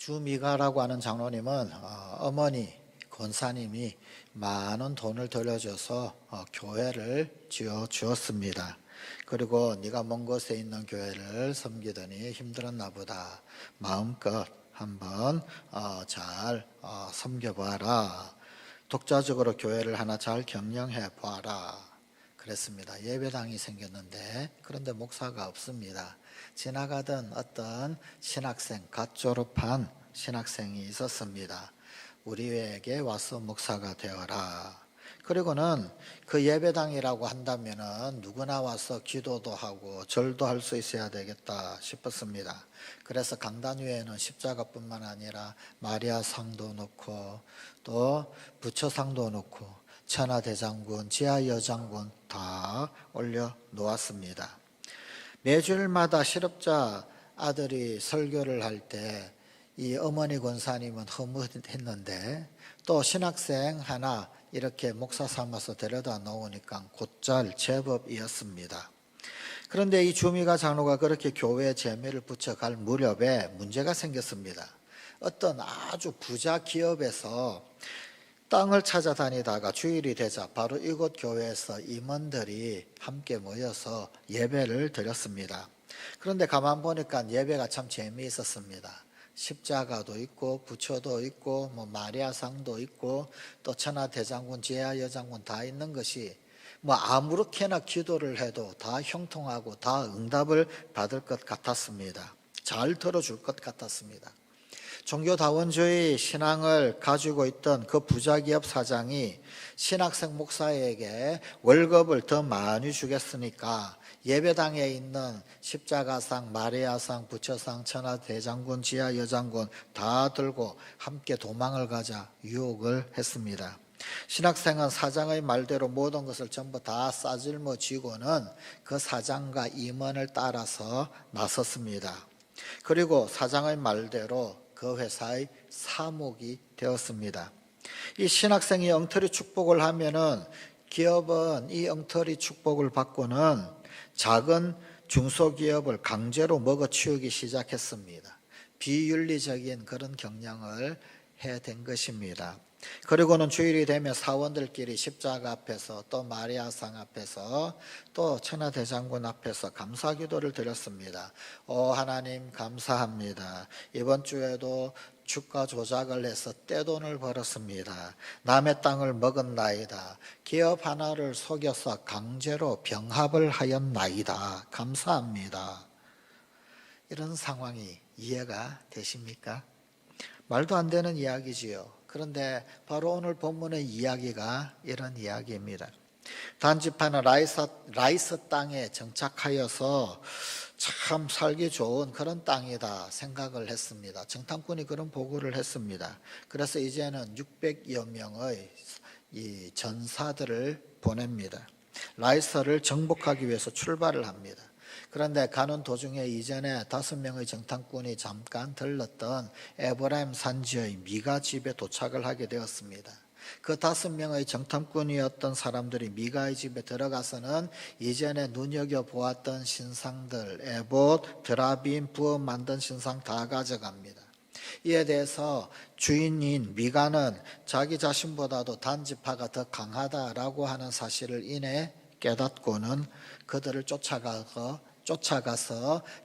주미가라고 하는 장로님은 어머니 권사님이 많은 돈을 들여줘서 교회를 지어 주었습니다. 그리고 네가 먼 곳에 있는 교회를 섬기더니 힘들었나 보다. 마음껏 한번 잘 섬겨봐라. 독자적으로 교회를 하나 잘 경영해 봐라. 그랬습니다. 예배당이 생겼는데 그런데 목사가 없습니다. 지나가던 어떤 신학생, 갓 졸업한 신학생이 있었습니다. 우리에게 와서 목사가 되어라. 그리고는 그 예배당이라고 한다면은 누구나 와서 기도도 하고 절도 할 수 있어야 되겠다 싶었습니다. 그래서 강단 위에는 십자가뿐만 아니라 마리아 상도 놓고 또 부처상도 놓고 천하대장군, 지하여장군 다 올려 놓았습니다. 매주일마다 실업자 아들이 설교를 할 때 이 어머니 권사님은 허무했는데 또 신학생 하나 이렇게 목사 삼아서 데려다 놓으니까 곧잘 제법이었습니다. 그런데 이 주미가 장로가 그렇게 교회에 재미를 붙여갈 무렵에 문제가 생겼습니다. 어떤 아주 부자 기업에서 땅을 찾아다니다가 주일이 되자 바로 이곳 교회에서 임원들이 함께 모여서 예배를 드렸습니다. 그런데 가만 보니까 예배가 참 재미있었습니다. 십자가도 있고 부처도 있고 마리아상도 있고 또 천하대장군, 지하여장군 다 있는 것이 아무렇게나 기도를 해도 다 형통하고 다 응답을 받을 것 같았습니다. 잘 들어줄 것 같았습니다. 종교다원주의 신앙을 가지고 있던 그 부자기업 사장이 신학생 목사에게 월급을 더 많이 주겠으니까 예배당에 있는 십자가상, 마리아상, 부처상, 천하대장군, 지하여장군 다 들고 함께 도망을 가자 유혹을 했습니다. 신학생은 사장의 말대로 모든 것을 전부 다 싸질머지고는 그 사장과 임원을 따라서 나섰습니다. 그리고 사장의 말대로 그 회사의 사목이 되었습니다. 이 신학생이 엉터리 축복을 하면은 기업은 이 엉터리 축복을 받고는 작은 중소기업을 강제로 먹어치우기 시작했습니다. 비윤리적인 그런 경영을 해댄 것입니다. 그리고는 주일이 되면 사원들끼리 십자가 앞에서 또 마리아상 앞에서 또 천하대장군 앞에서 감사기도를 드렸습니다. 오 하나님 감사합니다. 이번 주에도 주가 조작을 해서 떼돈을 벌었습니다. 남의 땅을 먹었나이다. 기업 하나를 속여서 강제로 병합을 하였나이다. 감사합니다. 이런 상황이 이해가 되십니까? 말도 안 되는 이야기지요. 그런데 바로 오늘 본문의 이야기가 이런 이야기입니다. 단지파는 라이스 땅에 정착하여서 참 살기 좋은 그런 땅이다 생각을 했습니다. 정탐꾼이 그런 보고를 했습니다. 그래서 이제는 600여 명의 이 전사들을 보냅니다. 라이스를 정복하기 위해서 출발을 합니다. 그런데 가는 도중에 이전에 5명의 정탐꾼이 잠깐 들렀던 에브라임 산지의 미가 집에 도착을 하게 되었습니다. 그 5명의 정탐꾼이었던 사람들이 미가의 집에 들어가서는 이전에 눈여겨보았던 신상들, 에봇, 드라빔, 부업 만든 신상 다 가져갑니다. 이에 대해서 주인인 미가는 자기 자신보다도 단지파가 더 강하다라고 하는 사실을 이내 깨닫고는 그들을 쫓아가서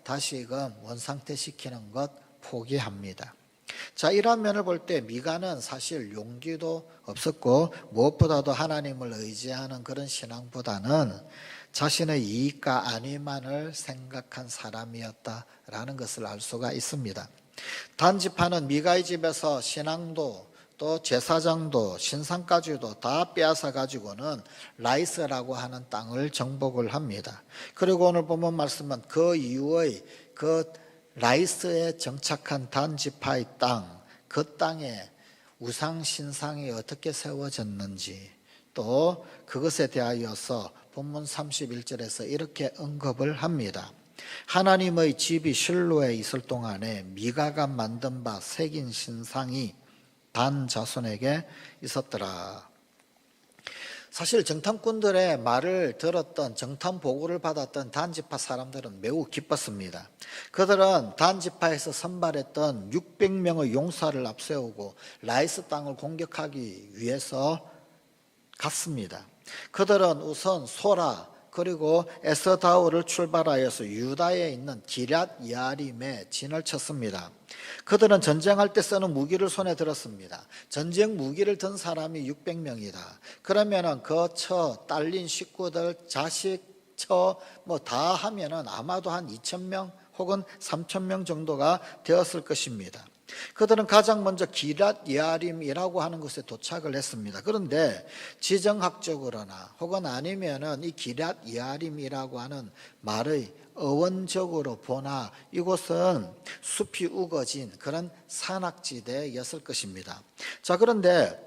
다시금 원상태시키는 것 포기합니다. 자, 이런 면을 볼 때 미가는 사실 용기도 없었고 무엇보다도 하나님을 의지하는 그런 신앙보다는 자신의 이익과 안위만을 생각한 사람이었다라는 것을 알 수가 있습니다. 단지파는 미가의 집에서 신앙도 또 제사장도 신상까지도 다 빼앗아 가지고는 라이스라고 하는 땅을 정복을 합니다. 그리고 오늘 본문 말씀은 그 이후의 그 라이스에 정착한 단지파의 땅, 그 땅에 우상 신상이 어떻게 세워졌는지 또 그것에 대하여서 본문 31절에서 이렇게 언급을 합니다. 하나님의 집이 실로에 있을 동안에 미가가 만든 바 새긴 신상이 단 자손에게 있었더라. 사실 정탐꾼들의 말을 들었던 정탐 보고를 받았던 단지파 사람들은 매우 기뻤습니다. 그들은 단지파에서 선발했던 600명의 용사를 앞세우고 라이스 땅을 공격하기 위해서 갔습니다. 그들은 우선 소라 그리고 에스다올을 출발하여서 유다에 있는 기럇 야림에 진을 쳤습니다. 그들은 전쟁할 때 쓰는 무기를 손에 들었습니다. 전쟁 무기를 든 사람이 600명이다. 그러면은 그 처 딸린 식구들 자식 처 뭐 다 하면은 아마도 한 2,000명 혹은 3,000명 정도가 되었을 것입니다. 그들은 가장 먼저 기럇 야림이라고 하는 곳에 도착을 했습니다. 그런데 지정학적으로나 혹은 아니면은 이 기럇 야림이라고 하는 말의 어원적으로 보나 이곳은 숲이 우거진 그런 산악지대였을 것입니다. 자, 그런데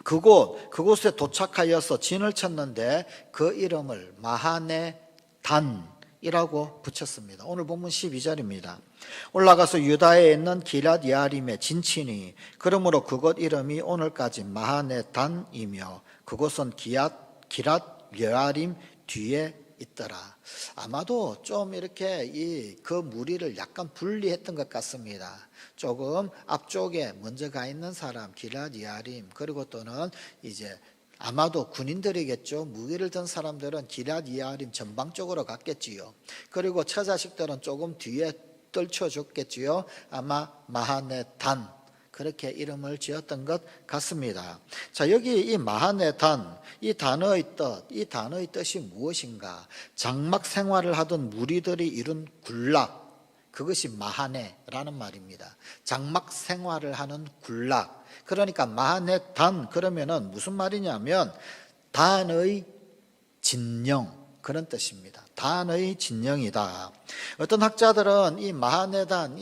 그곳에 도착하여서 진을 쳤는데 그 이름을 마하네 단이라고 붙였습니다. 오늘 본문 12절입니다. 올라가서 유다에 있는 기럇 야림에 진치니 그러므로 그곳 이름이 오늘까지 마하네 단이며 그곳은 기럇 야림 뒤에 있더라. 아마도 좀 이렇게 그 무리를 약간 분리했던 것 같습니다. 조금 앞쪽에 먼저 가 있는 사람 기럇 야림 그리고 또는 이제 아마도 군인들이겠죠. 무기를 든 사람들은 기럇 야림 전방쪽으로 갔겠지요. 그리고 처자식들은 조금 뒤에 떨쳐줬겠지요. 아마 마하네 단 그렇게 이름을 지었던 것 같습니다. 자, 여기 이 마하네 단, 이 단어의 뜻이 무엇인가? 장막 생활을 하던 무리들이 이룬 군락, 그것이 마하네라는 말입니다. 장막 생활을 하는 군락. 그러니까 마하네 단 그러면은 무슨 말이냐면 단의 진영 그런 뜻입니다. 단의 진영이다. 어떤 학자들은 이 마하네단은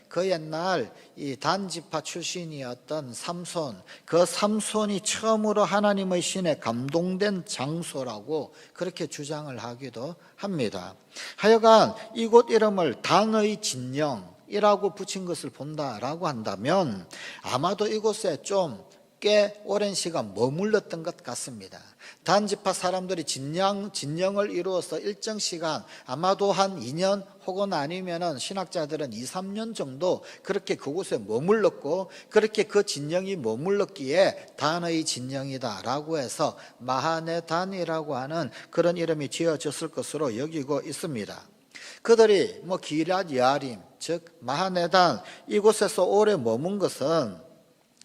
그 옛날 이 단지파 출신이었던 삼손, 그 삼손이 처음으로 하나님의 신에 감동된 장소라고 그렇게 주장을 하기도 합니다. 하여간 이곳 이름을 단의 진영이라고 붙인 것을 본다라고 한다면 아마도 이곳에 좀 꽤 오랜 시간 머물렀던 것 같습니다. 단지파 사람들이 진영을 이루어서 일정 시간 아마도 한 2년 혹은 아니면은 신학자들은 2, 3년 정도 그렇게 그곳에 머물렀고 그렇게 그 진영이 머물렀기에 단의 진영이다라고 해서 마하네 단이라고 하는 그런 이름이 지어졌을 것으로 여기고 있습니다. 그들이 기럇 야림 즉 마하네 단 이곳에서 오래 머문 것은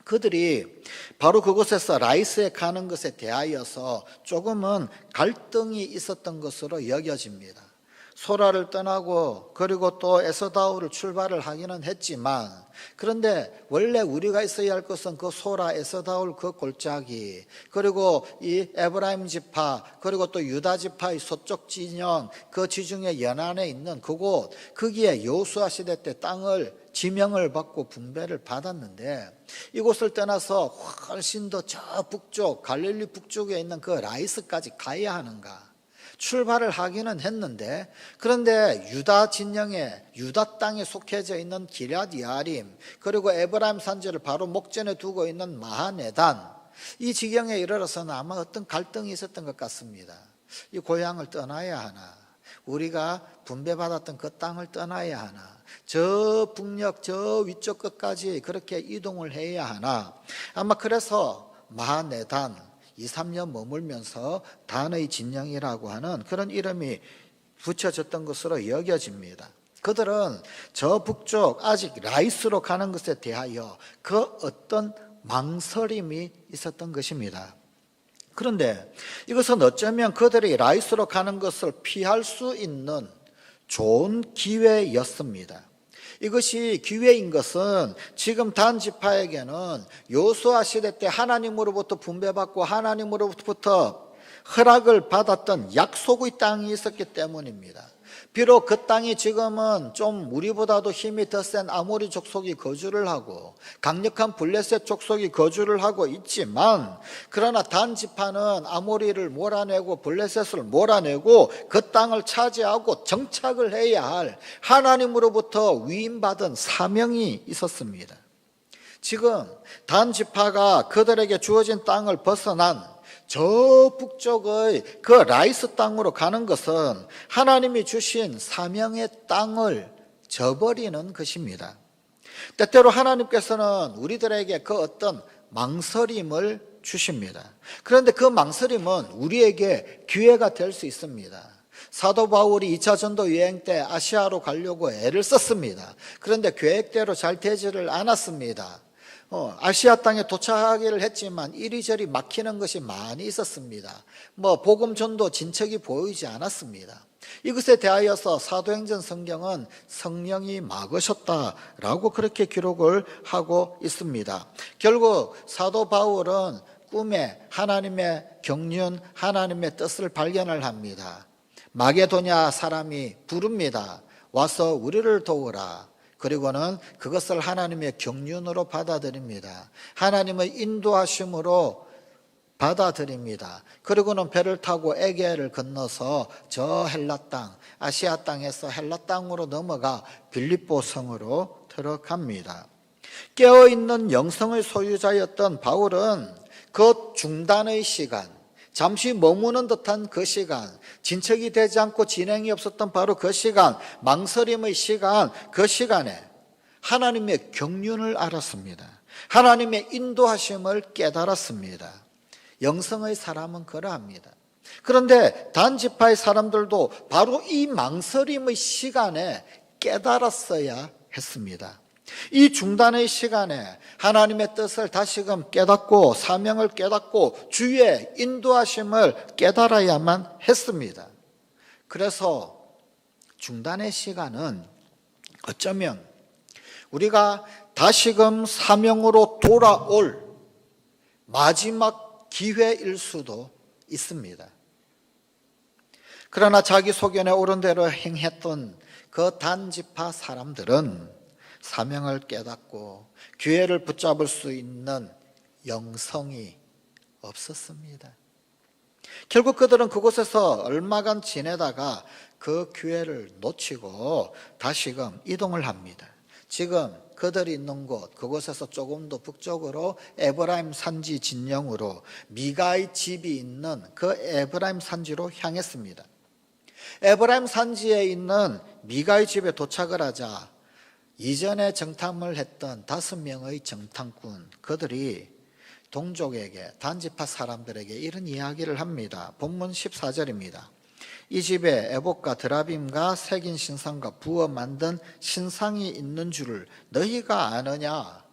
그들이 바로 그곳에서 라이스에 가는 것에 대하여서 조금은 갈등이 있었던 것으로 여겨집니다. 소라를 떠나고 그리고 또 에스다올을 출발을 하기는 했지만 그런데 원래 우리가 있어야 할 것은 그 소라 에스다올 그 골짜기 그리고 이 에브라임 지파 그리고 또 유다 지파의 서쪽 진영 그 지중해 연안에 있는 그곳 거기에 여호수아 시대 때 땅을 지명을 받고 분배를 받았는데 이곳을 떠나서 훨씬 더 저 북쪽 갈릴리 북쪽에 있는 그 라이스까지 가야 하는가 출발을 하기는 했는데 그런데 유다 진영에 유다 땅에 속해져 있는 기럇 야림 그리고 에브라임 산지를 바로 목전에 두고 있는 마하네 단 이 지경에 이르러서는 아마 어떤 갈등이 있었던 것 같습니다. 이 고향을 떠나야 하나 우리가 분배받았던 그 땅을 떠나야 하나 저 북녘 저 위쪽 끝까지 그렇게 이동을 해야 하나 아마 그래서 마하네 단 2, 3년 머물면서 단의 진영이라고 하는 그런 이름이 붙여졌던 것으로 여겨집니다. 그들은 저 북쪽 아직 라이스로 가는 것에 대하여 그 어떤 망설임이 있었던 것입니다. 그런데 이것은 어쩌면 그들이 라이스로 가는 것을 피할 수 있는 좋은 기회였습니다. 이것이 기회인 것은 지금 단지파에게는 여호수아 시대 때 하나님으로부터 분배받고 하나님으로부터 허락을 받았던 약속의 땅이 있었기 때문입니다. 비록 그 땅이 지금은 좀 우리보다도 힘이 더 센 아모리 족속이 거주를 하고 강력한 블레셋 족속이 거주를 하고 있지만 그러나 단지파는 아모리를 몰아내고 블레셋을 몰아내고 그 땅을 차지하고 정착을 해야 할 하나님으로부터 위임받은 사명이 있었습니다. 지금 단 지파가 그들에게 주어진 땅을 벗어난 저 북쪽의 그 라이스 땅으로 가는 것은 하나님이 주신 사명의 땅을 저버리는 것입니다. 때때로 하나님께서는 우리들에게 그 어떤 망설임을 주십니다. 그런데 그 망설임은 우리에게 기회가 될 수 있습니다. 사도 바울이 2차 전도 여행 때 아시아로 가려고 애를 썼습니다. 그런데 계획대로 잘 되지를 않았습니다. 아시아 땅에 도착하기를 했지만 이리저리 막히는 것이 많이 있었습니다. 복음 전도 진척이 보이지 않았습니다. 이것에 대하여서 사도행전 성경은 성령이 막으셨다라고 그렇게 기록을 하고 있습니다. 결국 사도 바울은 꿈에 하나님의 경륜, 하나님의 뜻을 발견을 합니다. 마게도냐 사람이 부릅니다. 와서 우리를 도우라. 그리고는 그것을 하나님의 경륜으로 받아들입니다. 하나님의 인도하심으로 받아들입니다. 그리고는 배를 타고 에게를 건너서 저 헬라 땅, 아시아 땅에서 헬라 땅으로 넘어가 빌립보 성으로 들어갑니다. 깨어있는 영성의 소유자였던 바울은 그 중단의 시간, 잠시 머무는 듯한 그 시간, 진척이 되지 않고 진행이 없었던 바로 그 시간, 망설임의 시간, 그 시간에 하나님의 경륜을 알았습니다. 하나님의 인도하심을 깨달았습니다. 영성의 사람은 그러합니다. 그런데 단지파의 사람들도 바로 이 망설임의 시간에 깨달았어야 했습니다. 이 중단의 시간에 하나님의 뜻을 다시금 깨닫고 사명을 깨닫고 주의 인도하심을 깨달아야만 했습니다. 그래서 중단의 시간은 어쩌면 우리가 다시금 사명으로 돌아올 마지막 기회일 수도 있습니다. 그러나 자기 소견에 옳은 대로 행했던 그 단지파 사람들은 사명을 깨닫고 기회를 붙잡을 수 있는 영성이 없었습니다. 결국 그들은 그곳에서 얼마간 지내다가 그 기회를 놓치고 다시금 이동을 합니다. 지금 그들이 있는 곳, 그곳에서 조금 더 북쪽으로 에브라임 산지 진영으로 미가의 집이 있는 그 에브라임 산지로 향했습니다. 에브라임 산지에 있는 미가의 집에 도착을 하자 이전에 정탐을 했던 5명의 정탐꾼, 그들이 동족에게, 단지파 사람들에게 이런 이야기를 합니다. 본문 14절입니다. 이 집에 에봇과 드라빔과 새긴 신상과 부어 만든 신상이 있는 줄을 너희가 아느냐?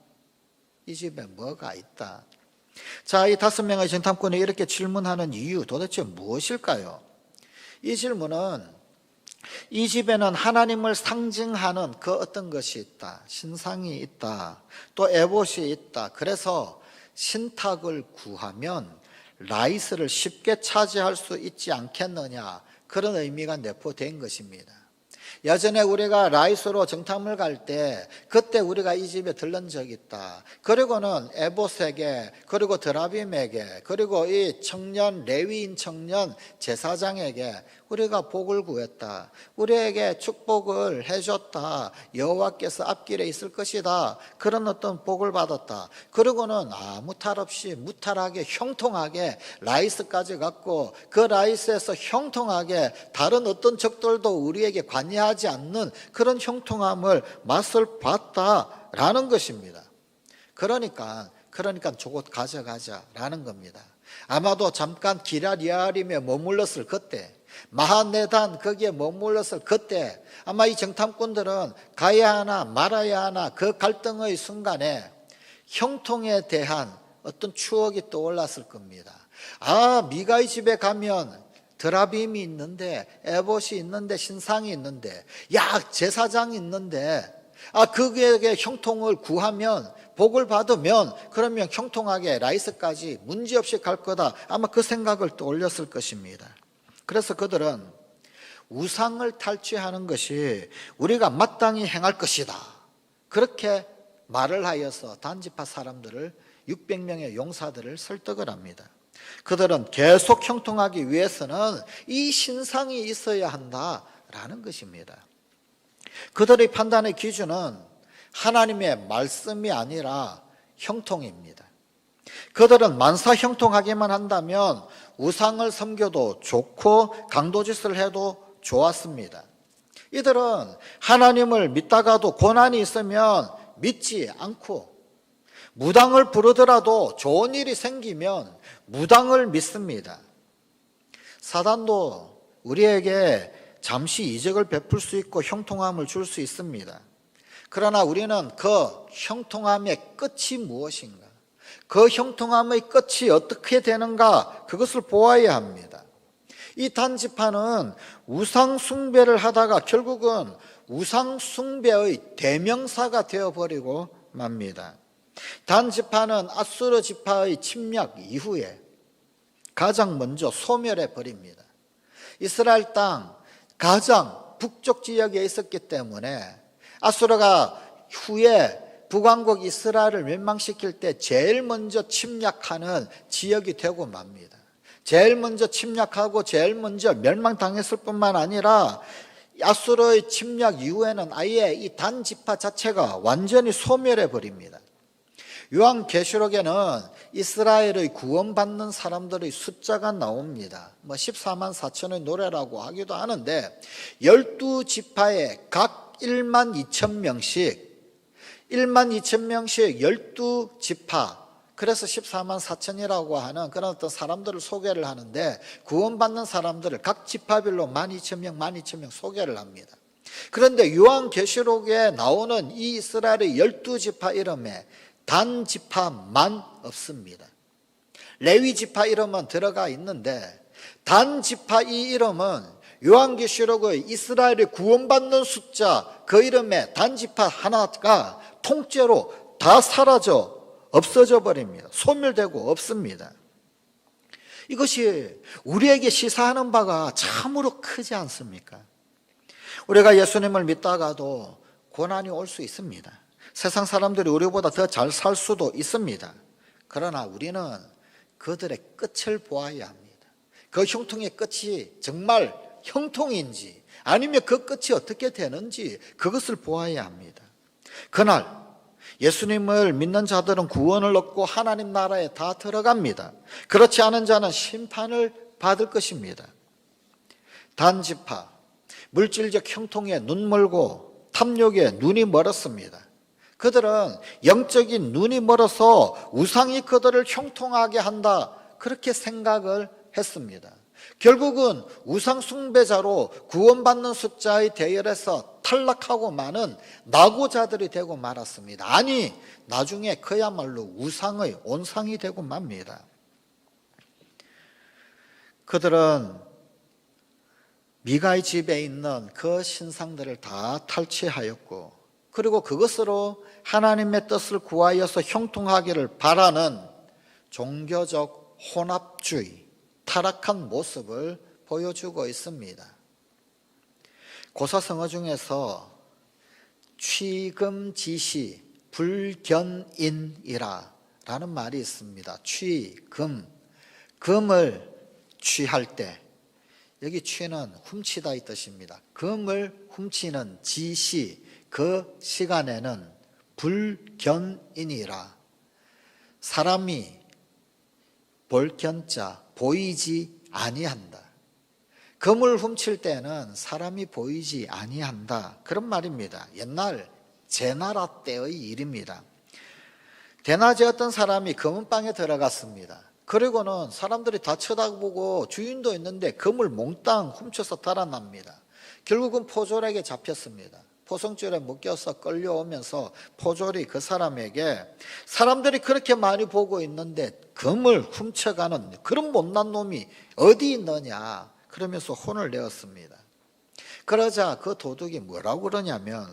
이 집에 뭐가 있다? 자, 이 5명의 정탐꾼이 이렇게 질문하는 이유 도대체 무엇일까요? 이 질문은 이 집에는 하나님을 상징하는 그 어떤 것이 있다. 신상이 있다. 또 에봇이 있다. 그래서 신탁을 구하면 라이스를 쉽게 차지할 수 있지 않겠느냐. 그런 의미가 내포된 것입니다. 예전에 우리가 라이스로 정탐을 갈 때 그때 우리가 이 집에 들른 적이 있다. 그리고는 에봇에게, 그리고 드라빔에게, 그리고 이 청년, 레위인 청년 제사장에게 우리가 복을 구했다. 우리에게 축복을 해줬다. 여호와께서 앞길에 있을 것이다. 그런 어떤 복을 받았다. 그리고는 아무 탈 없이 무탈하게 형통하게 라이스까지 갔고 그 라이스에서 형통하게 다른 어떤 적들도 우리에게 관여하지 않는 그런 형통함을 맛을 봤다라는 것입니다. 그러니까 저곳 가져가자라는 겁니다. 아마도 잠깐 기럇여아림에 머물렀을 그때, 마하네단 거기에 머물렀을 그때 아마 이 정탐꾼들은 가야 하나 말아야 하나 그 갈등의 순간에 형통에 대한 어떤 추억이 떠올랐을 겁니다. 아, 미가의 집에 가면 드라빔이 있는데, 에봇이 있는데, 신상이 있는데, 제사장이 있는데, 그에게 형통을 구하면, 복을 받으면, 그러면 형통하게 라이스까지 문제없이 갈 거다. 아마 그 생각을 떠올렸을 것입니다. 그래서 그들은 우상을 탈취하는 것이 우리가 마땅히 행할 것이다. 그렇게 말을 하여서 단지파 사람들을 600명의 용사들을 설득을 합니다. 그들은 계속 형통하기 위해서는 이 신상이 있어야 한다라는 것입니다. 그들의 판단의 기준은 하나님의 말씀이 아니라 형통입니다. 그들은 만사 형통하기만 한다면 우상을 섬겨도 좋고 강도짓을 해도 좋았습니다. 이들은 하나님을 믿다가도 고난이 있으면 믿지 않고 무당을 부르더라도 좋은 일이 생기면 무당을 믿습니다. 사단도 우리에게 잠시 이적을 베풀 수 있고 형통함을 줄 수 있습니다. 그러나 우리는 그 형통함의 끝이 무엇인가? 그 형통함의 끝이 어떻게 되는가? 그것을 보아야 합니다. 이 단지파는 우상 숭배를 하다가 결국은 우상 숭배의 대명사가 되어버리고 맙니다. 단지파는 아수르 지파의 침략 이후에 가장 먼저 소멸해 버립니다. 이스라엘 땅 가장 북쪽 지역에 있었기 때문에 아수르가 후에 북왕국 이스라엘을 멸망시킬 때 제일 먼저 침략하는 지역이 되고 맙니다. 제일 먼저 침략하고 제일 먼저 멸망당했을 뿐만 아니라 아수르의 침략 이후에는 아예 이 단 지파 자체가 완전히 소멸해 버립니다. 요한계시록에는 이스라엘의 구원받는 사람들의 숫자가 나옵니다. 14만 4천의 노래라고 하기도 하는데 12지파에 각 1만 2천 명씩 12지파 그래서 14만 4천이라고 하는 그런 어떤 사람들을 소개를 하는데 구원받는 사람들을 각 지파별로 12,000명 소개를 합니다. 그런데 요한계시록에 나오는 이 이스라엘의 12지파 이름에 단 지파만 없습니다. 레위 지파 이름은 들어가 있는데 단 지파 이 이름은 요한계시록의 이스라엘의 구원받는 숫자 그 이름에 단 지파 하나가 통째로 다 사라져 없어져 버립니다. 소멸되고 없습니다. 이것이 우리에게 시사하는 바가 참으로 크지 않습니까? 우리가 예수님을 믿다가도 고난이 올 수 있습니다. 세상 사람들이 우리보다 더 잘 살 수도 있습니다. 그러나 우리는 그들의 끝을 보아야 합니다. 그 형통의 끝이 정말 형통인지 아니면 그 끝이 어떻게 되는지 그것을 보아야 합니다. 그날 예수님을 믿는 자들은 구원을 얻고 하나님 나라에 다 들어갑니다. 그렇지 않은 자는 심판을 받을 것입니다. 단지파, 물질적 형통에 눈 멀고 탐욕에 눈이 멀었습니다. 그들은 영적인 눈이 멀어서 우상이 그들을 형통하게 한다 그렇게 생각을 했습니다. 결국은 우상 숭배자로 구원받는 숫자의 대열에서 탈락하고 많은 낙오자들이 되고 말았습니다. 아니 나중에 그야말로 우상의 온상이 되고 맙니다. 그들은 미가의 집에 있는 그 신상들을 다 탈취하였고 그리고 그것으로 하나님의 뜻을 구하여서 형통하기를 바라는 종교적 혼합주의, 타락한 모습을 보여주고 있습니다. 고사성어 중에서 취금지시 불견인이라 라는 말이 있습니다. 금을 취할 때 여기 취는 훔치다 이 뜻입니다. 금을 훔치는 지시 그 시간에는 불견인이라 사람이 볼 견자 보이지 아니한다. 금을 훔칠 때는 사람이 보이지 아니한다. 그런 말입니다. 옛날 제나라 때의 일입니다. 대낮에 어떤 사람이 금은방에 들어갔습니다. 그리고는 사람들이 다 쳐다보고 주인도 있는데 금을 몽땅 훔쳐서 달아납니다. 결국은 포졸에게 잡혔습니다. 포성줄에 묶여서 끌려오면서 포졸이 그 사람에게 사람들이 그렇게 많이 보고 있는데 금을 훔쳐가는 그런 못난 놈이 어디 있느냐 그러면서 혼을 내었습니다. 그러자 그 도둑이 뭐라고 그러냐면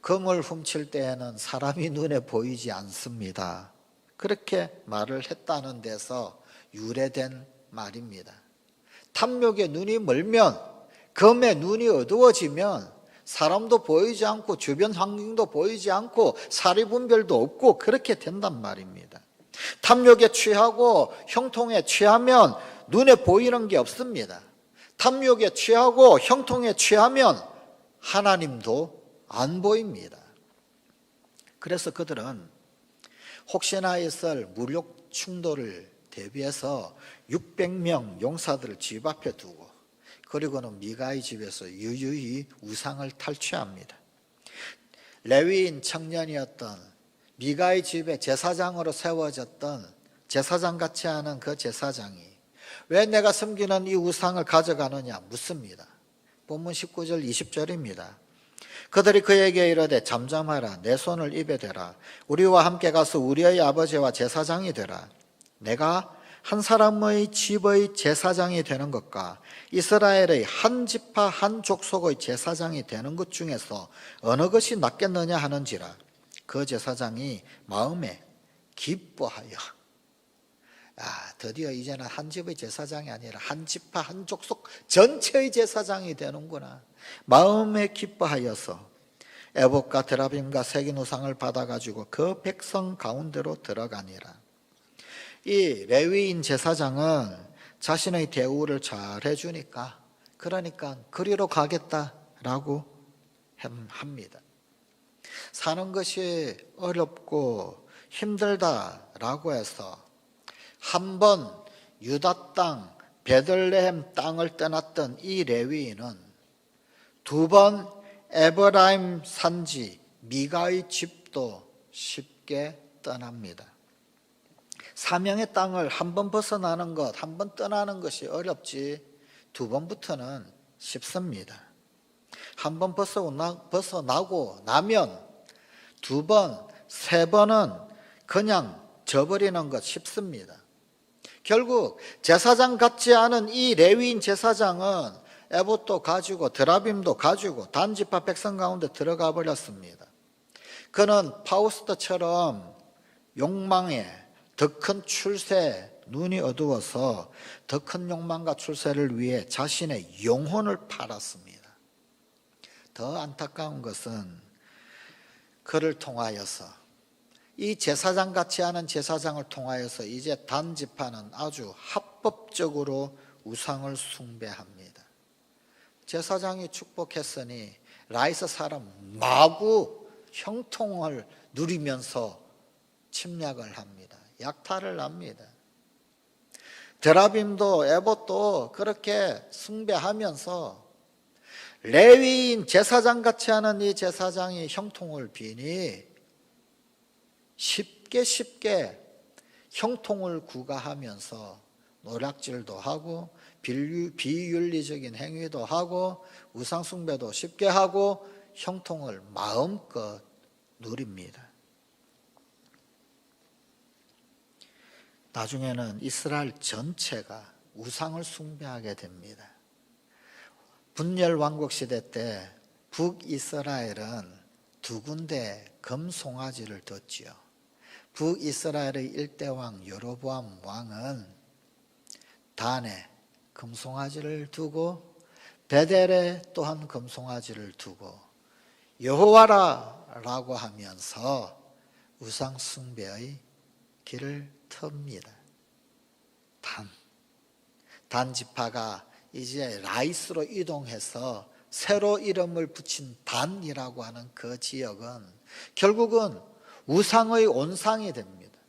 금을 훔칠 때에는 사람이 눈에 보이지 않습니다. 그렇게 말을 했다는 데서 유래된 말입니다. 탐욕의 눈이 멀면 금의 눈이 어두워지면 사람도 보이지 않고 주변 환경도 보이지 않고 사리분별도 없고 그렇게 된단 말입니다. 탐욕에 취하고 형통에 취하면 눈에 보이는 게 없습니다. 탐욕에 취하고 형통에 취하면 하나님도 안 보입니다. 그래서 그들은 혹시나 있을 무력 충돌을 대비해서 600명 용사들을 집 앞에 두고 그리고는 미가의 집에서 유유히 우상을 탈취합니다. 레위인 청년이었던 미가의 집에 제사장으로 세워졌던 제사장같이 하는 그 제사장이 왜 내가 섬기는 이 우상을 가져가느냐 묻습니다. 본문 19절 20절입니다. 그들이 그에게 이르되 잠잠하라. 내 손을 입에 대라. 우리와 함께 가서 우리의 아버지와 제사장이 되라. 내가 한 사람의 집의 제사장이 되는 것과 이스라엘의 한 지파 한 족속의 제사장이 되는 것 중에서 어느 것이 낫겠느냐 하는지라. 그 제사장이 마음에 기뻐하여 드디어 이제는 한 집의 제사장이 아니라 한 지파 한 족속 전체의 제사장이 되는구나. 마음에 기뻐하여서 에봇과 드라빔과 새긴 우상을 받아가지고 그 백성 가운데로 들어가니라. 이 레위인 제사장은 자신의 대우를 잘 해주니까 그러니까 그리로 가겠다라고 합니다. 사는 것이 어렵고 힘들다라고 해서 한번 유다 땅 베들레헴 땅을 떠났던 이 레위인은 두 번 에브라임 산지 미가의 집도 쉽게 떠납니다. 사명의 땅을 한 번 벗어나는 것, 한 번 떠나는 것이 어렵지 두 번부터는 쉽습니다. 한 번 벗어나고 나면 두 번, 세 번은 그냥 져버리는 것 쉽습니다. 결국 제사장 같지 않은 이 레위인 제사장은 에봇도 가지고 드라빔도 가지고 단지파 백성 가운데 들어가 버렸습니다. 그는 파우스트처럼 욕망에 더 큰 출세, 눈이 어두워서 더 큰 욕망과 출세를 위해 자신의 영혼을 팔았습니다. 더 안타까운 것은 그를 통하여서 이 제사장 같지 않은 제사장을 통하여서 이제 단지파는 아주 합법적으로 우상을 숭배합니다. 제사장이 축복했으니 라이스 사람 마구 형통을 누리면서 침략을 합니다. 약탈을 합니다. 드라빔도 에봇도 그렇게 숭배하면서 레위인 제사장 같이 하는 이 제사장이 형통을 비니 쉽게 형통을 구가하면서 노략질도 하고 비윤리적인 행위도 하고 우상숭배도 쉽게 하고 형통을 마음껏 누립니다. 나중에는 이스라엘 전체가 우상을 숭배하게 됩니다. 분열 왕국 시대 때 북이스라엘은 두 군데 금송아지를 뒀지요. 북이스라엘의 일대왕 여로보암 왕은 단에 금송아지를 두고 베델에 또한 금송아지를 두고 여호와라라고 하면서 우상 숭배의 길을 틉니다. 단 지파가 이제 라이스로 이동해서 새로 이름을 붙인 단이라고 하는 그 지역은 결국은 우상의 온상이 됩니다.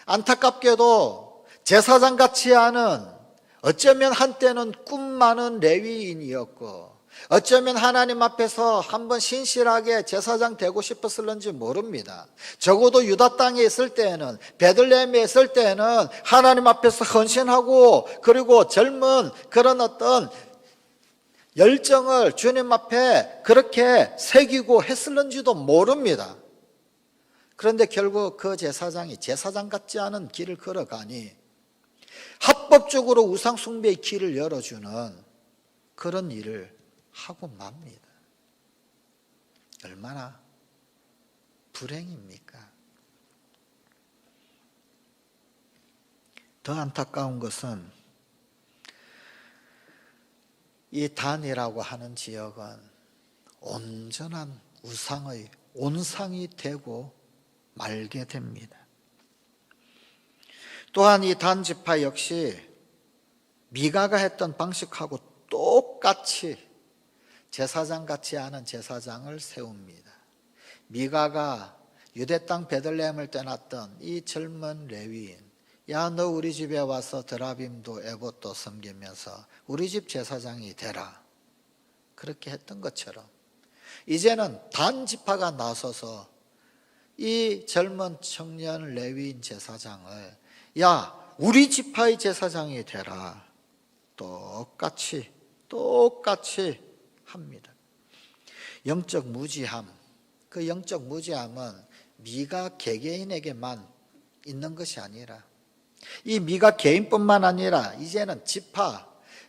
안타깝게도 제사장 같지 않은 어쩌면 한때는 꿈 많은 레위인이었고 어쩌면 하나님 앞에서 한번 신실하게 제사장 되고 싶었을는지 모릅니다. 적어도 유다 땅에 있을 때에는 베들레헴에 있을 때에는 하나님 앞에서 헌신하고 그리고 젊은 그런 어떤 열정을 주님 앞에 그렇게 새기고 했을는지도 모릅니다. 그런데 결국 그 제사장이 제사장 같지 않은 길을 걸어가니 합법적으로 우상 숭배의 길을 열어주는 그런 일을 하고 맙니다. 얼마나 불행입니까? 더 안타까운 것은 이 단이라고 하는 지역은 온전한 우상의 온상이 되고 말게 됩니다. 또한 이 단 지파 역시 미가가 했던 방식하고 똑같이 제사장 같지 않은 제사장을 세웁니다. 미가가 유대 땅 베들레헴을 떠났던 이 젊은 레위인, 야, 너 우리 집에 와서 드라빔도 에봇도 섬기면서 우리 집 제사장이 되라, 그렇게 했던 것처럼 이제는 단 지파가 나서서 이 젊은 청년 레위인 제사장을 야, 우리 지파의 제사장이 되라, 똑같이 합니다. 영적 무지함, 그 영적 무지함은 미가 개개인에게만 있는 것이 아니라 이 미가 개인뿐만 아니라 이제는 지파,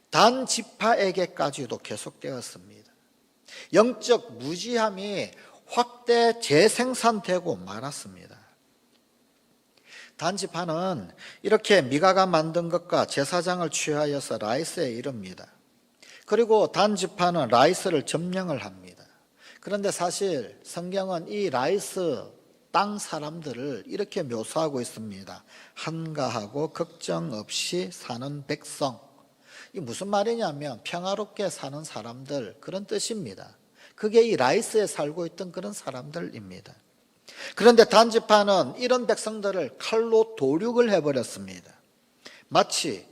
단 지파에게까지도 계속되었습니다. 영적 무지함이 확대 재생산되고 말았습니다. 단 지파는 이렇게 미가가 만든 것과 제사장을 취하여서 라이스에 이릅니다. 그리고 단 지파는 라이스를 점령을 합니다. 그런데 사실 성경은 이 라이스 땅 사람들을 이렇게 묘사하고 있습니다. 한가하고 걱정 없이 사는 백성. 이 무슨 말이냐면 평화롭게 사는 사람들, 그런 뜻입니다. 그게 이 라이스에 살고 있던 그런 사람들입니다. 그런데 단지파는 이런 백성들을 칼로 도륙을 해버렸습니다. 마치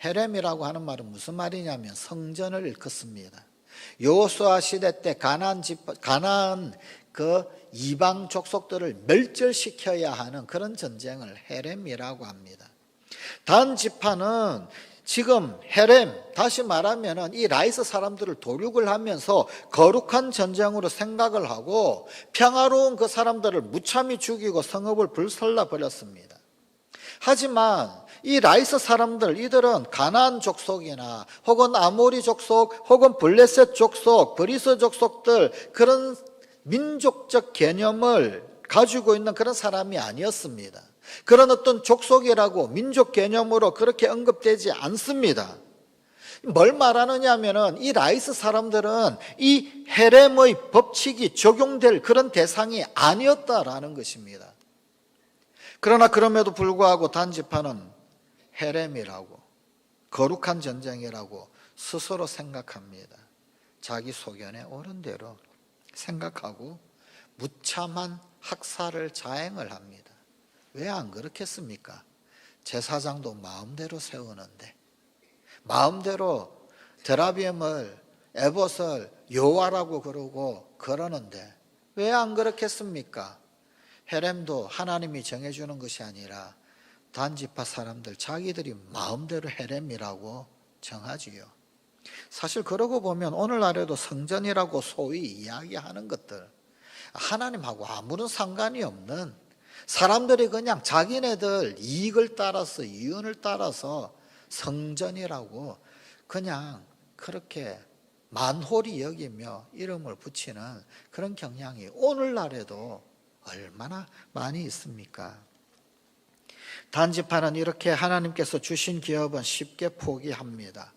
헤렘이라고 하는 말은 무슨 말이냐면 성전을 일컫습니다. 여호수아 시대 때 가나안 그 이방 족속들을 멸절시켜야 하는 그런 전쟁을 헤렘이라고 합니다. 단 지파는 지금 다시 말하면 이 라이스 사람들을 도륙을 하면서 거룩한 전쟁으로 생각을 하고 평화로운 그 사람들을 무참히 죽이고 성읍을 불살라 버렸습니다. 하지만 이 라이스 사람들, 이들은 가나안 족속이나 혹은 아모리 족속 혹은 블레셋 족속, 브리스 족속들, 그런 민족적 개념을 가지고 있는 그런 사람이 아니었습니다. 그런 어떤 족속이라고 민족 개념으로 그렇게 언급되지 않습니다. 뭘 말하느냐 하면은 이 라이스 사람들은 이 헤렘의 법칙이 적용될 그런 대상이 아니었다라는 것입니다. 그러나 그럼에도 불구하고 단지파는 헤렘이라고, 거룩한 전쟁이라고 스스로 생각합니다. 자기 소견에 옳은 대로 생각하고 무참한 학살을 자행을 합니다. 왜 안 그렇겠습니까? 제사장도 마음대로 세우는데, 마음대로 드라빔을, 에봇을 여호와라고 그러는데 왜 안 그렇겠습니까? 헤렘도 하나님이 정해주는 것이 아니라 단지파 사람들 자기들이 마음대로 헤렘이라고 정하지요. 사실 그러고 보면 오늘날에도 성전이라고 소위 이야기하는 것들, 하나님하고 아무런 상관이 없는, 사람들이 그냥 자기네들 이익을 따라서, 이윤을 따라서 성전이라고 그냥 그렇게 만홀히 여기며 이름을 붙이는 그런 경향이 오늘날에도 얼마나 많이 있습니까? 단지파는 이렇게 하나님께서 주신 기업은 쉽게 포기합니다.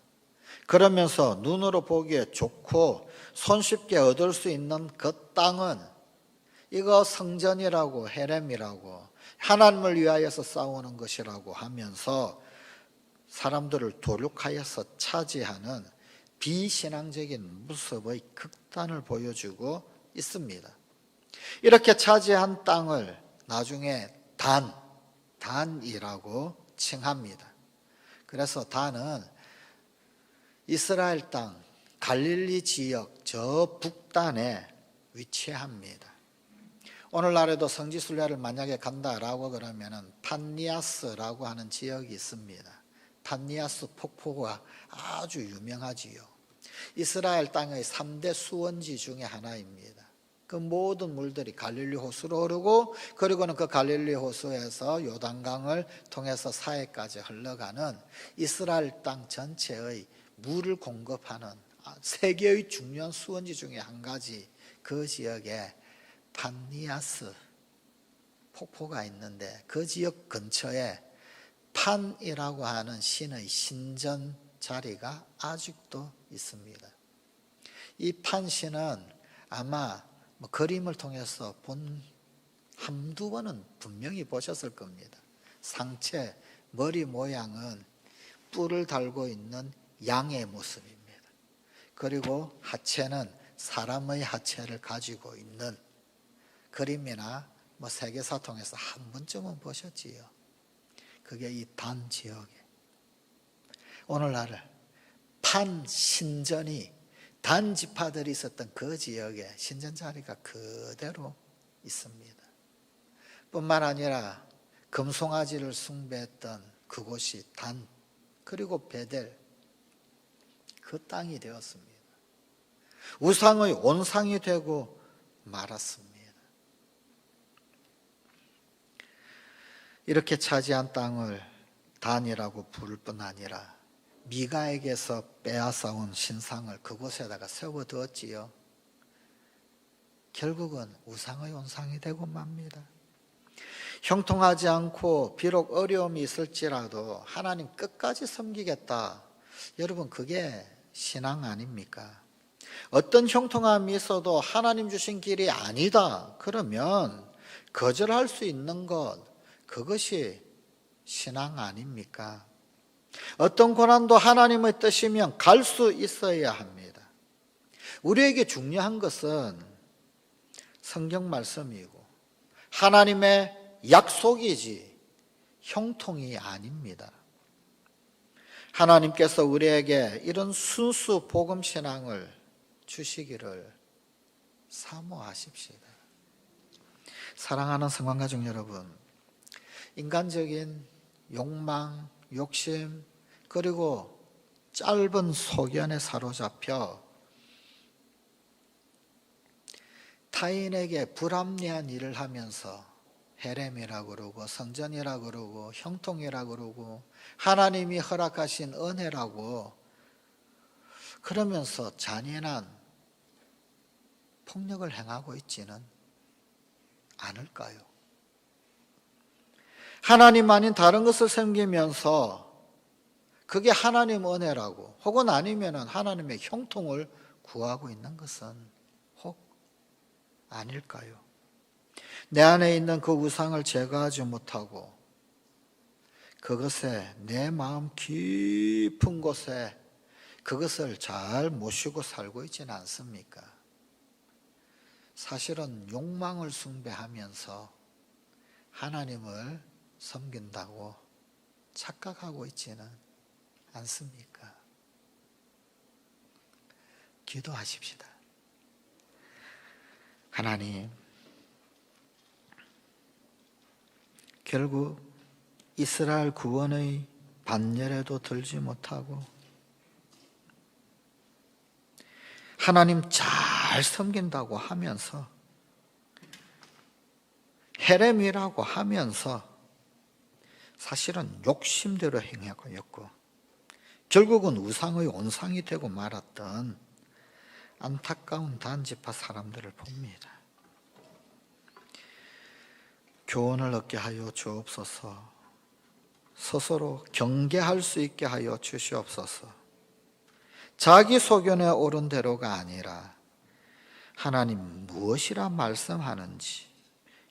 그러면서 눈으로 보기에 좋고 손쉽게 얻을 수 있는 그 땅은 이거 성전이라고, 헤렘이라고, 하나님을 위하여서 싸우는 것이라고 하면서 사람들을 도륙하여서 차지하는 비신앙적인 모습의 극단을 보여주고 있습니다. 이렇게 차지한 땅을 나중에 단이라고 칭합니다. 그래서 단은 이스라엘 땅 갈릴리 지역 저 북단에 위치합니다. 오늘날에도 성지순례를 만약에 간다라고 그러면은 판니아스라고 하는 지역이 있습니다. 판니아스 폭포가 아주 유명하지요. 이스라엘 땅의 3대 수원지 중에 하나입니다. 그 모든 물들이 갈릴리 호수로 흐르고, 그리고는 그 갈릴리 호수에서 요단강을 통해서 사해까지 흘러가는 이스라엘 땅 전체의 물을 공급하는 세계의 중요한 수원지 중에 한 가지, 그 지역에 판니아스 폭포가 있는데 그 지역 근처에 판이라고 하는 신의 신전 자리가 아직도 있습니다. 이 판신은 아마 그림을 통해서 한두 번은 분명히 보셨을 겁니다. 상체, 머리 모양은 뿔을 달고 있는 양의 모습입니다. 그리고 하체는 사람의 하체를 가지고 있는 그림이나 세계사 통해서 한 번쯤은 보셨지요. 그게 이 단 지역에 오늘날 판신전이 단 지파들이 있었던 그 지역에 신전 자리가 그대로 있습니다. 뿐만 아니라 금송아지를 숭배했던 그곳이 단 그리고 베델 그 땅이 되었습니다. 우상의 온상이 되고 말았습니다. 이렇게 차지한 땅을 단이라고 부를 뿐 아니라 미가에게서 빼앗아온 신상을 그곳에다가 세워두었지요. 결국은 우상의 온상이 되고 맙니다. 형통하지 않고 비록 어려움이 있을지라도 하나님 끝까지 섬기겠다. 여러분 그게 신앙 아닙니까? 어떤 형통함이 있어도 하나님 주신 길이 아니다. 그러면 거절할 수 있는 것 그것이 신앙 아닙니까? 어떤 고난도 하나님의 뜻이면 갈 수 있어야 합니다. 우리에게 중요한 것은 성경 말씀이고 하나님의 약속이지 형통이 아닙니다. 하나님께서 우리에게 이런 순수 복음 신앙을 주시기를 사모하십시다. 사랑하는 성관가족 여러분, 인간적인 욕망, 욕심, 그리고 짧은 소견에 사로잡혀 타인에게 불합리한 일을 하면서 헤렘이라고 그러고 성전이라고 그러고 형통이라고 그러고 하나님이 허락하신 은혜라고 그러면서 잔인한 폭력을 행하고 있지는 않을까요? 하나님 아닌 다른 것을 섬기면서 그게 하나님 은혜라고 혹은 아니면 하나님의 형통을 구하고 있는 것은 혹 아닐까요? 내 안에 있는 그 우상을 제거하지 못하고 그것에 내 마음 깊은 곳에 그것을 잘 모시고 살고 있지는 않습니까? 사실은 욕망을 숭배하면서 하나님을 섬긴다고 착각하고 있지는 않습니까? 기도하십시다. 하나님, 결국 이스라엘 구원의 반열에도 들지 못하고 하나님 잘 섬긴다고 하면서 헤렘이라고 하면서 사실은 욕심대로 행하고 있고 결국은 우상의 온상이 되고 말았던 안타까운 단지파 사람들을 봅니다. 교훈을 얻게 하여 주옵소서. 스스로 경계할 수 있게 하여 주시옵소서. 자기 소견에 옳은 대로가 아니라 하나님 무엇이라 말씀하는지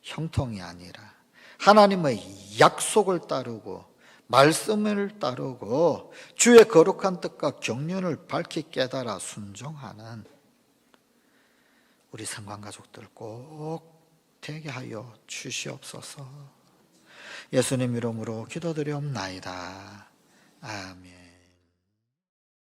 형통이 아니라 하나님의 약속을 따르고 말씀을 따르고 주의 거룩한 뜻과 경륜을 밝히 깨달아 순종하는 우리 성관가족들 꼭 되게 하여 주시옵소서. 예수님 이름으로 기도드리옵나이다. 아멘.